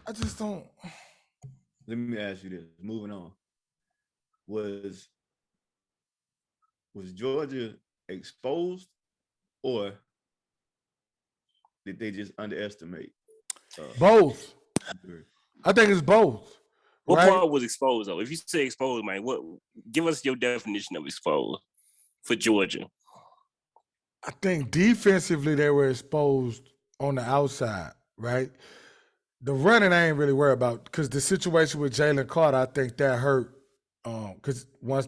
I just don't. Let me ask you this. Moving on. Was was Georgia exposed, or did they just underestimate? Uh, Both. I think it's both. What Right. part was exposed though? If you say exposed, man, what? Give us your definition of exposed for Georgia. I think defensively they were exposed on the outside. Right. The running I ain't really worried about because the situation with Jalen Carter, I think that hurt. Because once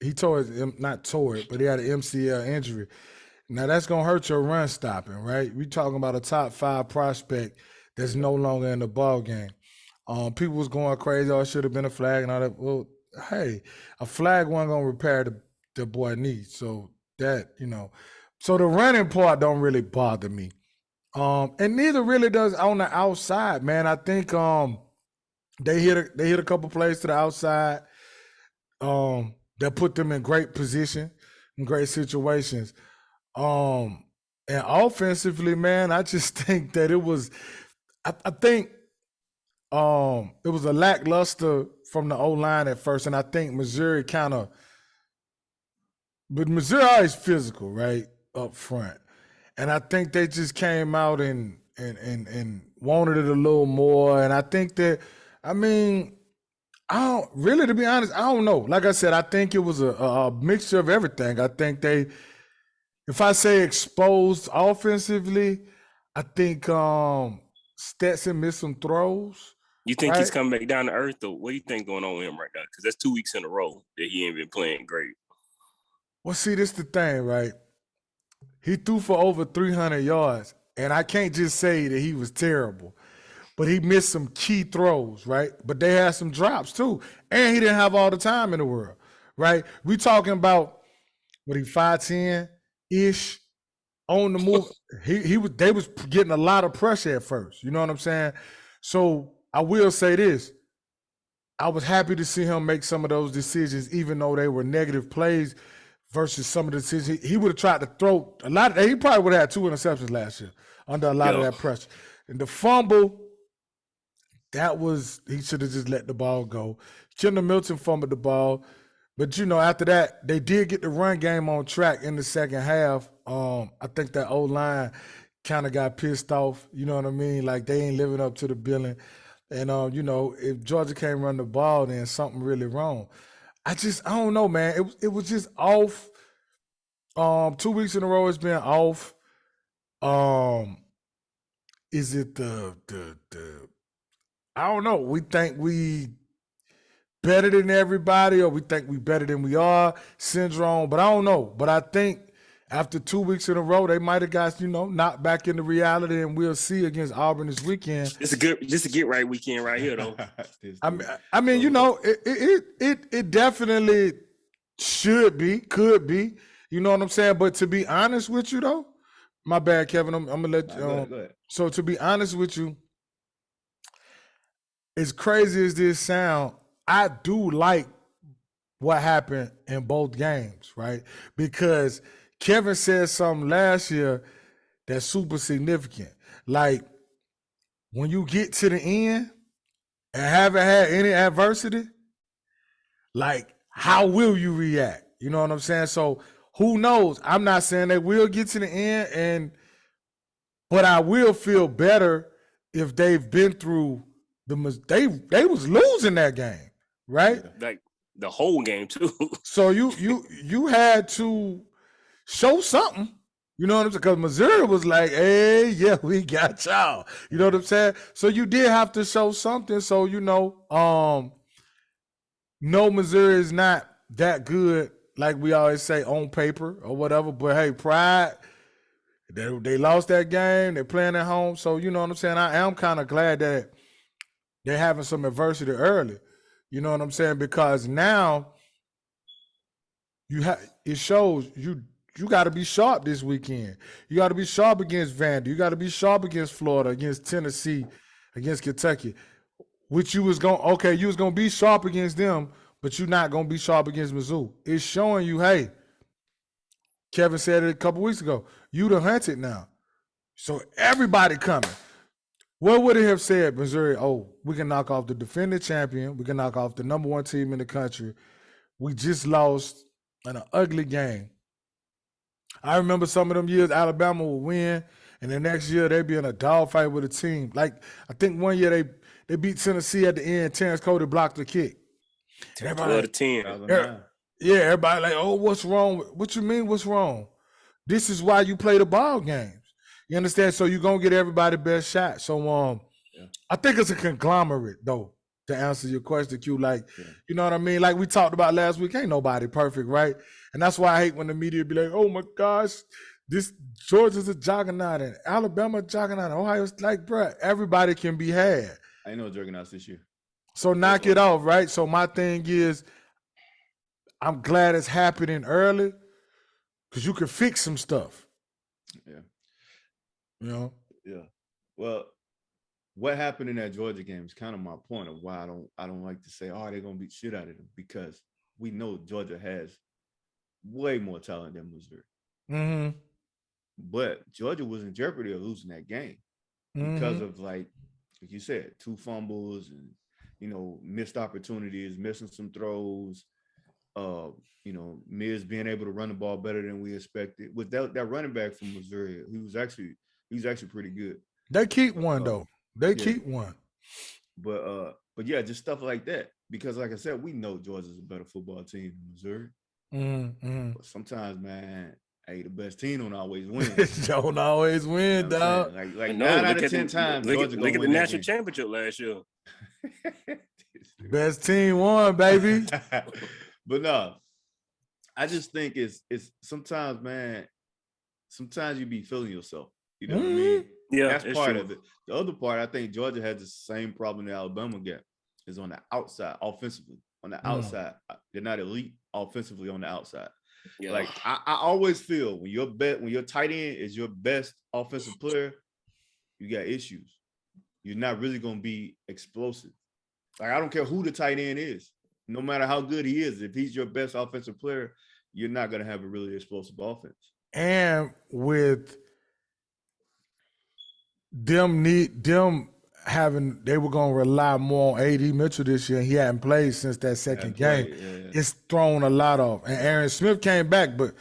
he tore his, not tore it, but he had an MCL injury. Now that's gonna hurt your run stopping, right? We talking about a top 5 prospect that's no longer in the ball game. People was going crazy. Oh, it should have been a flag and all that. Well, hey, a flag wasn't gonna repair the boy knee. So that so the running part don't really bother me. And neither really does on the outside, man. I think they hit a couple plays to the outside that put them in great position, in great situations. Um, and offensively, man, I just think that it was. I think it was a lackluster from the O line at first, and I think Missouri but Missouri always physical, right up front, and I think they just came out and wanted it a little more, and I think that, I mean, I don't really, to be honest, I don't know. Like I said, I think it was a mixture of everything. I think if I say exposed offensively, I think Stetson missed some throws. You think right? he's coming back down to earth, or what do you think going on with him right now? Because that's 2 weeks in a row that he ain't been playing great. Well, see, this the thing, right? He threw for over 300 yards, and I can't just say that he was terrible, but he missed some key throws, right? But they had some drops too, and he didn't have all the time in the world, right? We talking about what he 5'10 ish on the move. They was getting a lot of pressure at first. You know what I'm saying? So I will say this. I was happy to see him make some of those decisions, even though they were negative plays versus some of the decisions. He would have tried to throw a lot. He probably would have had 2 interceptions last year under a lot of that pressure. And the fumble, he should have just let the ball go. Kendall Milton fumbled the ball. But, after that, they did get the run game on track in the second half. I think that O-line kind of got pissed off. You know what I mean? Like, they ain't living up to the billing. And, if Georgia can't run the ball, then something really wrong. I don't know, man. It was just off. 2 weeks in a row it's been off. Is it the I don't know. We think we better than everybody, or we think we better than we are syndrome, but I don't know. But I think after 2 weeks in a row, they might have got, knocked back into reality, and we'll see against Auburn this weekend. It's a get right weekend right here, though. I mean, it definitely could be. You know what I'm saying? But to be honest with you, though, my bad, Kevin. I'm gonna let you. Go ahead. So to be honest with you, as crazy as this sound, I do like what happened in both games, right? Because Kevin said something last year that's super significant. Like, when you get to the end and haven't had any adversity, like, how will you react? You know what I'm saying? So who knows? I'm not saying they will get to the end, but I will feel better if they've been through they was losing that game, right? Like the whole game too. So you had to show something. You know what I'm saying? Because Missouri was like, hey, yeah, we got y'all. You know what I'm saying? So you did have to show something. So, no, Missouri is not that good, like we always say, on paper or whatever. But, hey, pride, they lost that game. They're playing at home. So, you know what I'm saying? I am kind of glad that they're having some adversity early. You know what I'm saying? Because now it shows you got to be sharp this weekend. You got to be sharp against Vandy. You got to be sharp against Florida, against Tennessee, against Kentucky. Which you was going to be sharp against them, but you're not going to be sharp against Mizzou. It's showing you, hey, Kevin said it a couple weeks ago, you the hunted now. So everybody coming. What would it have said, Missouri? Oh, we can knock off the defending champion. We can knock off the number one team in the country. We just lost in an ugly game. I remember some of them years Alabama would win, and the next year they'd be in a dogfight with a team. Like I think one year they beat Tennessee at the end. Terrence Cody blocked the kick. And everybody 12 like, to 10. 2009. yeah, everybody like, oh, what's wrong? What you mean, what's wrong? This is why you play the ball games. You understand? So you're gonna get everybody best shot. So Yeah. I think it's a conglomerate though, to answer your question, Q. Like, Yeah. you know what I mean? Like we talked about last week, ain't nobody perfect, right? And that's why I hate when the media be like, oh my gosh, this Georgia's a juggernaut and Alabama a juggernaut. Ohio's like, bruh, everybody can be had. I ain't no juggernauts this year. So knock it off, right? So my thing is, I'm glad it's happening early because you can fix some stuff. Yeah. You know? Yeah. Well, what happened in that Georgia game is kind of my point of why I don't like to say, oh, they're gonna beat shit out of them, because we know Georgia has way more talent than Missouri. Mm-hmm. But Georgia was in jeopardy of losing that game because of like you said, 2 fumbles and missed opportunities, missing some throws. Miz being able to run the ball better than we expected. With that running back from Missouri, he was actually pretty good. They keep one though. They keep one. But yeah, just stuff like that. Because like I said, we know Georgia's a better football team than Missouri. Mm-hmm. But sometimes, man, hey, the best team don't always win. Don't always win, dog. Like 9 out of 10 times, Georgia look at the win national championship last year. Best team won, baby. But no, I just think it's sometimes, man, sometimes you be feeling yourself. You know what I mean? Yeah, that's part of it. The other part, I think Georgia has the same problem that Alabama got, is on the outside, offensively. On the outside, they're not elite offensively on the outside. Yeah. Like I always feel when your tight end is your best offensive player, you got issues. You're not really gonna be explosive. Like I don't care who the tight end is, no matter how good he is. If he's your best offensive player, you're not gonna have a really explosive offense. And with them having, they were gonna rely more on AD Mitchell this year, and he hadn't played since that second game. Yeah. It's thrown a lot off. And Aaron Smith came back, but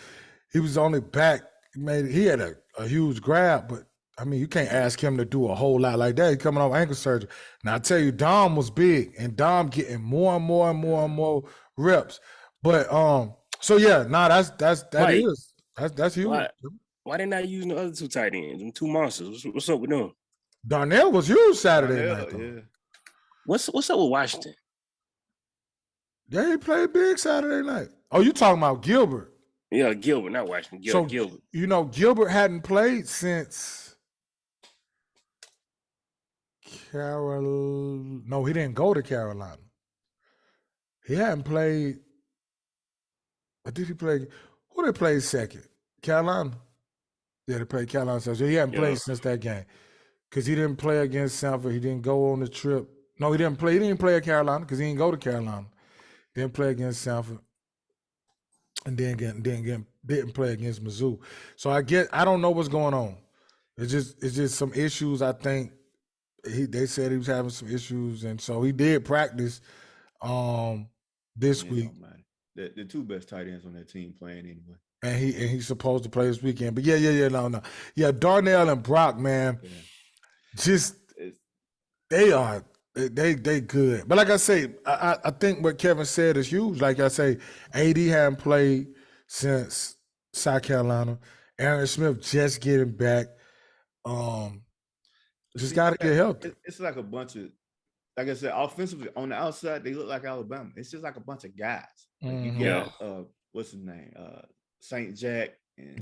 he was only back. He had a huge grab, but I mean, you can't ask him to do a whole lot like that. He's coming off ankle surgery. Now I tell you, Dom was big, and Dom getting more and more and more and more reps. But so yeah, that's huge. Why they not using the other 2 tight ends? Them 2 monsters. What's up with them? Darnell was huge Saturday night, though. Yeah. What's up with Washington? Yeah, he played big Saturday night. Oh, you talking about Gilbert? Yeah, Gilbert, not Washington. Gilbert. You know, Gilbert hadn't played since Carolina. No, he didn't go to Carolina. He hadn't played. Or did he play? Who they played second? Carolina. Yeah, they played Carolina. So he hadn't played since that game. Because he didn't play against Sanford. He didn't go on the trip. No, he didn't play. He didn't play at Carolina because he didn't go to Carolina. Didn't play against Sanford. And didn't play against Mizzou. So I don't know what's going on. It's just some issues. I think they said he was having some issues, and so he did practice this week. The 2 best tight ends on that team playing anyway. And he's supposed to play this weekend. But no. Yeah, Darnell and Brock, man, they good. But like I say, I think what Kevin said is huge. Like I say, AD hadn't played since South Carolina. Aaron Smith just getting back. Just got to get healthy. It's like a bunch of, like I said, offensively on the outside, they look like Alabama. It's just like a bunch of guys. Like you got what's his name? Saint Jack and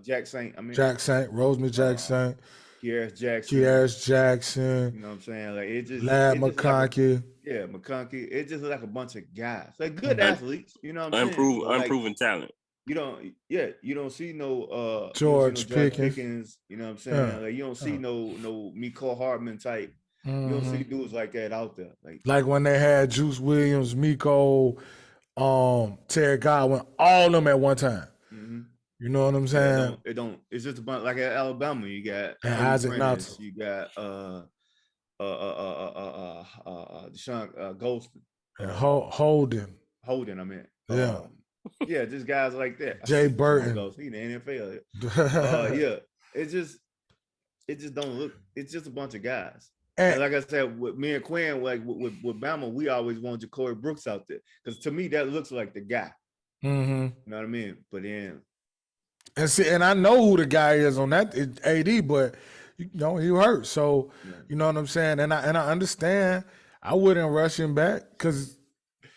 Jack Saint. Jack Saint, Rosemary Jack Saint. Kiaris Jackson. You know what I'm saying? Like it just Lad McConkey. McConkey. It just like a bunch of guys. Like good athletes. You know what I'm saying? Unproven talent. You don't see no George Pickens. You know what I'm saying? Like you don't see no Mecole Hardman type. You don't see dudes like that out there. Like when they had Juice Williams, Mecole, Terry Godwin, all of them at one time. Mm-hmm. You know what I'm saying? It's just a bunch like at Alabama. You got and Isaac Prentice, Knox. You got Deshaun Golston, And Holden. Holden. I mean, Yeah. yeah, just guys like that. Jay Deshaun Burton. Golston, he in the NFL. Yeah, it just don't look. It's just a bunch of guys. And like I said, with me and Quinn, like with Bama, we always want Ja'Cory Brooks out there because to me that looks like the guy. Mm-hmm. You know what I mean? But then, and I know who the guy is on that AD, but you know he hurt, so you know what I'm saying. And I understand. I wouldn't rush him back because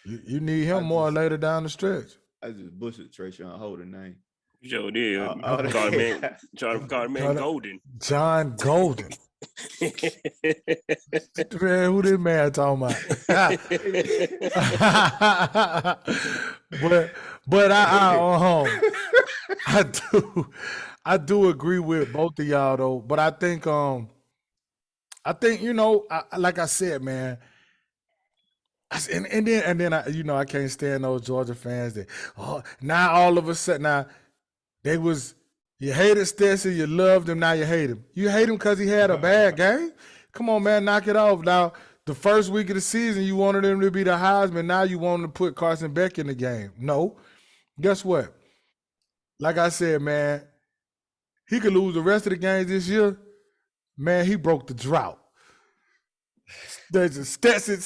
you need him more later down the stretch. I just busted Trayshawn Holden name. Joe did. Call the man Golden. John Golden. Man, who this man talking about? but I do agree with both of y'all though. But I think you know, like I said, man. And then I, you know, I can't stand those Georgia fans that now all of a sudden you hated Stetson, you loved him, now you hate him. You hate him because he had a bad game? Come on, man, knock it off. Now, the first week of the season, you wanted him to be the Heisman. Now you want him to put Carson Beck in the game. No. Guess what? Like I said, man, he could lose the rest of the games this year. Man, he broke the drought. Stetson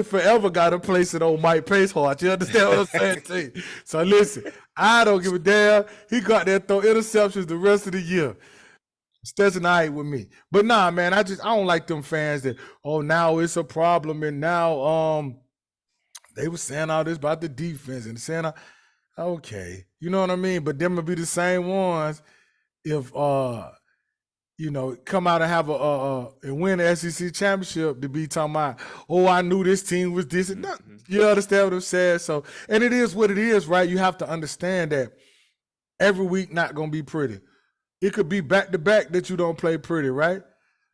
forever got a place in old Mike Pace heart. You understand what I'm saying to you? So listen, I don't give a damn. He got there throw interceptions the rest of the year. Stetson all right with me. But nah, man, I don't like them fans that, now it's a problem and now they were saying all this about the defense and saying okay. You know what I mean? But them will be the same ones if you know, come out and have and win the SEC championship to be talking about, I knew this team was this and that. You understand what I'm saying? So, and it is what it is, right? You have to understand that every week not gonna be pretty. It could be back to back that you don't play pretty, right?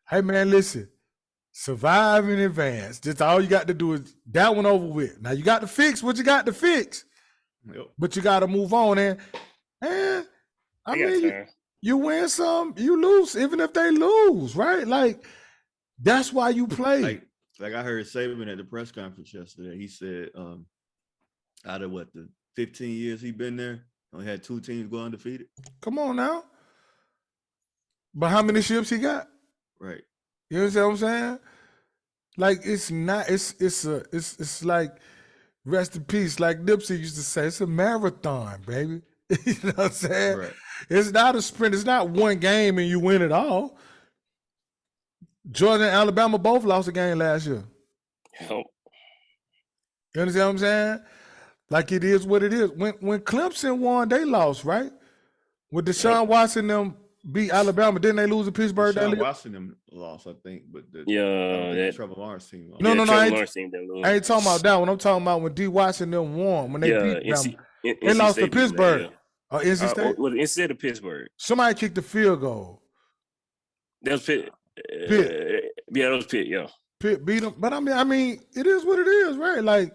Hey man, listen, survive in advance. Just all you got to do is that one over with. Now you got to fix what you got to fix, but you got to move on. And I mean. You win some, you lose, even if they lose, right? Like, that's why you play. Like I heard Saban at the press conference yesterday. He said, out of the 15 years he been there, only had 2 teams go undefeated. Come on now. But how many ships he got? Right. You understand what I'm saying? Like, it's not, it's like, rest in peace. Like Nipsey used to say, it's a marathon, baby. You know what I'm saying? Right. It's not a sprint. It's not one game and you win it all. Georgia and Alabama both lost a game last year. You understand what I'm saying? Like it is what it is. When Clemson won, they lost, right? When Deshaun Watson them beat Alabama, didn't they lose to Pittsburgh? Deshaun Watson them lost, I think, but Trevor Lawrence team lost. No, I ain't talking about that one. I'm talking about when D. Watson them won, when they beat them. They lost to Pittsburgh. Or NC State? Instead of Pittsburgh. Somebody kicked the field goal. That was Pitt. Yeah, that was Pitt, yeah. Pitt beat them. But I mean, it is what it is, right? Like,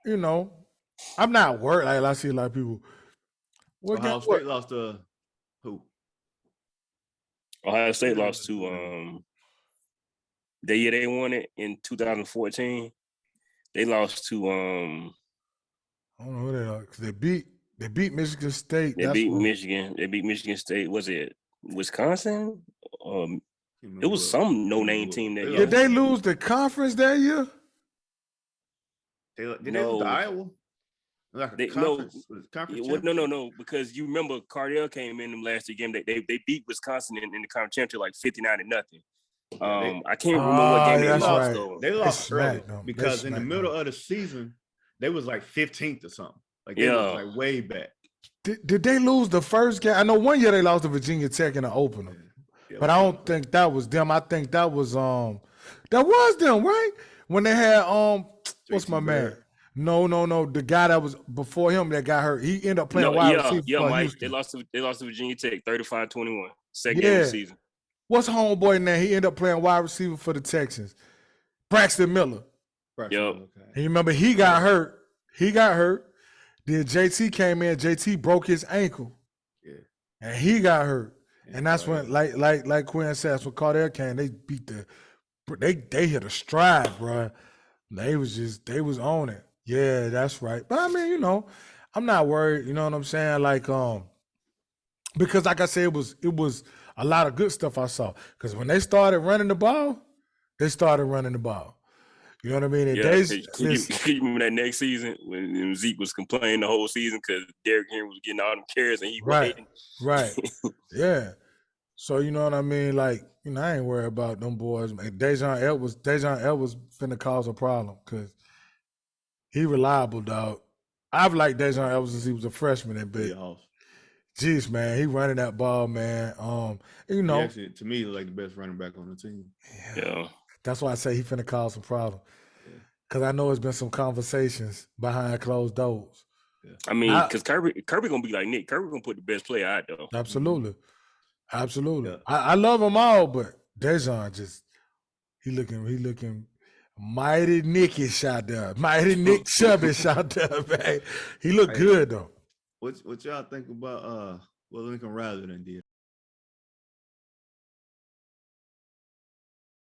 you know, I'm not worried. Like I see a lot of people. Ohio State lost to who? Ohio State lost to the year they won it in 2014. They lost to I don't know who they are, because they beat Michigan State. They beat Michigan State. Was it Wisconsin? It was some no-name team that year. Did they lose the conference that year? Did they lose to Iowa? No, because you remember Cardell came in them last year game. They beat Wisconsin in the conference championship like 59-0. I can't remember what game they lost right. though. They lost early because in the middle of the season they was like 15th or something. Like they was like way back. Did they lose the first game? I know one year they lost to Virginia Tech in the opener, but I don't think that was them. I think that was them, right? When they had what's my man? No. The guy that was before him that got hurt. He ended up playing wide receiver. Yeah, Mike. They lost to Virginia Tech 35-21. Second game of the season. What's homeboy name? He ended up playing wide receiver for the Texans. Braxton Miller. Yep. And you remember he got hurt. Then JT came in. JT broke his ankle. Yeah. And he got hurt. And that's when, like Quinn says, when Cardell came, they beat they hit a stride, bro. They was on it. Yeah, that's right. But I mean, you know, I'm not worried. You know what I'm saying? Like, because like I said, it was a lot of good stuff I saw. Because when they started running the ball, they started running the ball. You know what I mean? And yeah, can you remember that next season when Zeke was complaining the whole season because Derrick Henry was getting all them carries and he waiting? Right. Yeah. So you know what I mean? Like, you know, I ain't worried about them boys. Man, Dejon Edwards finna cause a problem because he reliable, dog. I've liked Dejon Edwards since he was a freshman at Big. Jeez, man, he running that ball, man. You know, he actually, to me, like the best running back on the team. Yeah. That's why I say he finna cause some problem. Because I know it's been some conversations behind closed doors. Yeah. I mean, because Kirby gonna be like Nick. Kirby gonna put the best player out though. Absolutely. Yeah. I love them all, but Dejon he looking mighty Nickish out there. Mighty Nick Chubbish out there, man. He look good though. What y'all think about what Lincoln Riley done did?